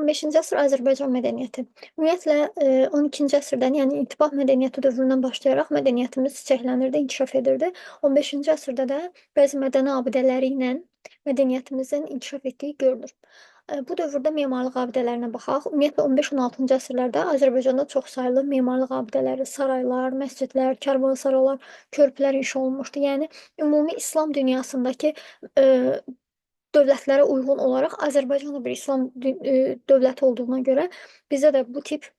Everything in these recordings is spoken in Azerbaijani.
15-ci əsr Azərbaycan mədəniyyəti. Ümumiyyətlə, 12-ci əsrdən, yəni intibah mədəniyyəti dövründən başlayaraq mədəniyyətimiz çiçəklənirdi, inkişaf edirdi. 15-ci əsrdə də bəzi mədəni abidələri ilə mədəniyyətimizin inkişaf etdiyi görülür. Bu dövrdə memarlıq abidələrinə baxaq. Ümumiyyətlə 15-16-cı əsrlərdə Azərbaycanda çoxsaylı memarlıq abidələri, saraylar, məscidlər, karvansaralar, körpülər inşa olunmuşdu. Yəni ümumi İslam dünyasındakı dövlətlərə uyğun olaraq Azərbaycan da bir İslam dövləti olduğuna görə bizdə də bu tip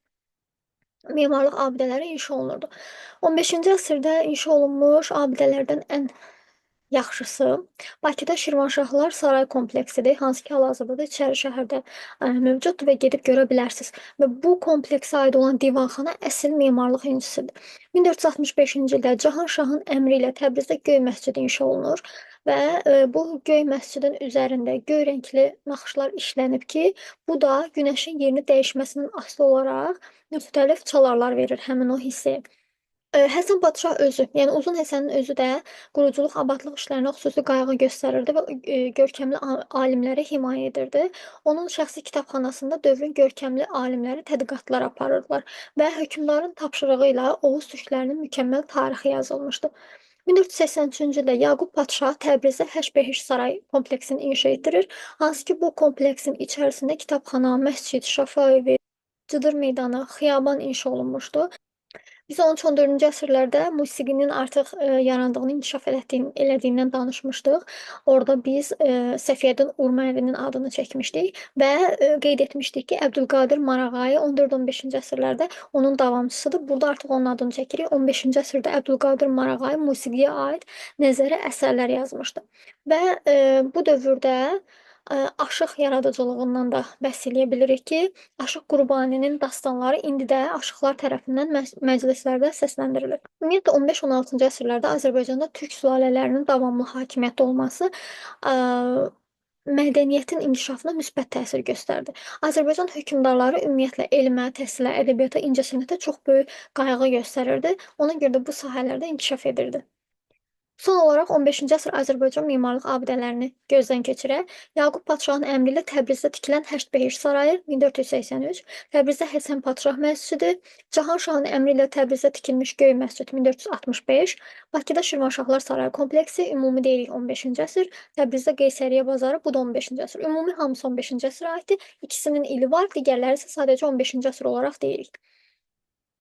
memarlıq abidələri inşa olunurdu. 15-ci əsrdə inşa olunmuş abidələrdən ən yaxşısı Bakıda Şirvanşahlar Saray kompleksidir, hansı ki, hal-hazırda da İçəri şəhərdə mövcuddur və gedib görə bilərsiniz. Və bu kompleksə aid olan divanxana əsl memarlıq incisidir. 1465-ci ildə Cahanşahın əmri ilə Təbrizdə Göy məscidi inşa olunur və bu Göy məscidin üzərində göy rəngli naxışlar işlənib ki, bu da günəşin yerini dəyişməsindən asılı olaraq müxtəlif çalarlar verir həmin o hissi. Həsən Padşah özü, yəni Uzun Həsənin özü də quruculuq, abadlıq işlərinə xüsusi qayğı göstərirdi və görkəmli alimləri himayə edirdi. Onun şəxsi kitabxanasında dövrün görkəmli alimləri tədqiqatlar aparırdılar və hökmdarın tapşırığı ilə Oğuz türklərinin mükəmməl tarixi yazılmışdı. 1483-cü ildə Yaqub Padşah Təbrizdə Həşbehiş Saray kompleksini inşa etdirir, hansı ki, bu kompleksin içərisində kitabxana, məscid, şəfa evi, cıdır meydanı, xiyaban inşa olunmuşdu. Biz 13-14-cü əsrlərdə musiqinin artıq yarandığını, inkişaf elədiyindən danışmışdıq. Orada biz Səfiyyəddin Urməyevinin adını çəkmişdik və qeyd etmişdik ki, Əbdülqadir Marağayi 14-15-ci əsrlərdə onun davamçısıdır. Burada artıq onun adını çəkirik. 15-ci əsrdə Əbdülqadir Marağayi musiqiyə aid nəzəri əsərlər yazmışdı. Və bu dövrdə Aşıq yaradıcılığından da bəhs eləyə bilirik ki, Aşıq Qurbaninin dastanları indi də aşıqlar tərəfindən məclislərdə səsləndirilir. Ümumiyyətlə 15-16-cı əsrlərdə Azərbaycanda türk sülalələrinin davamlı hakimiyyətdə olması mədəniyyətin inkişafına müsbət təsir göstərdi. Azərbaycan hökmdarları ümumiyyətlə elmə, təhsilə, ədəbiyyata, incəsənətə çox böyük qayğı göstərirdi. Ona görə də bu sahələrdə inkişaf edirdi. Son olaraq 15-ci əsr Azərbaycan memarlıq abidələrini gözdən keçirək. Yaqub Padşahın əmri ilə Təbrizdə tikilən Həştbehiş sarayı 1483, Təbrizdə Həsən Padşah məscidi, Cahanşahın əmri ilə Təbrizdə tikilmiş Göy məscid 1465, Bakıda Şirvanşahlar Sarayı kompleksi, ümumi deyirik 15-ci əsr, Təbrizdə Qeysəriyyə bazarı, bu da 15-ci əsr. Ümumi hamısı 15-ci əsrə aiddir. İkisinin ili var, digərləri isə sadəcə 15-ci əsr olaraq deyirik.